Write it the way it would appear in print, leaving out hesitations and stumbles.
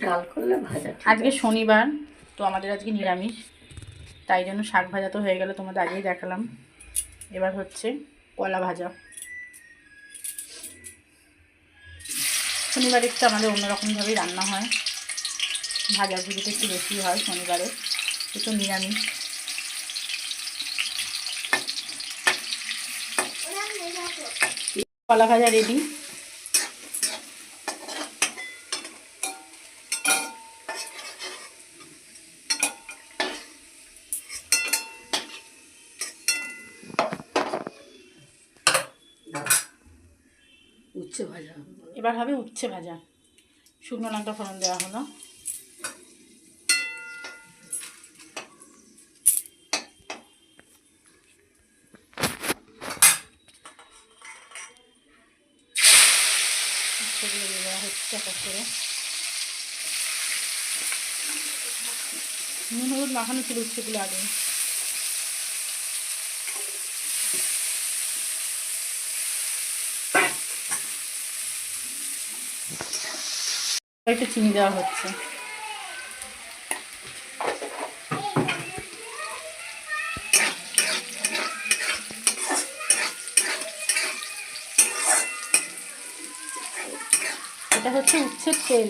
ডাল করলে ভাজা। আজকে শনিবার, তো আমাদের আজকে নিরামিষ, তাই জন্য শাক ভাজা তো হয়ে গেল, তোমাদের আগেই দেখালাম। এবার হচ্ছে কলা ভাজা। শনিবারে একটু আমাদের অন্যরকমভাবেই রান্না হয়, ভাজা ভুজিটা একটু বেশি হয় শনিবারে, একটু নিরামিষ। কলা ভাজা রেডি। উচ্ছে ভাজা এবার হবে উচ্ছে ভাজা। শুকনো লঙ্কা ফোড়ন দেওয়া হলো। উচ্ছেগুলো দিয়ে দেওয়া হচ্ছে এক এক করে। নুন হলুদ মাখানো ছিল উচ্ছেগুলো আগে। একটু চিনি দেওয়া হচ্ছে। এটা হচ্ছে উচ্ছের তেল।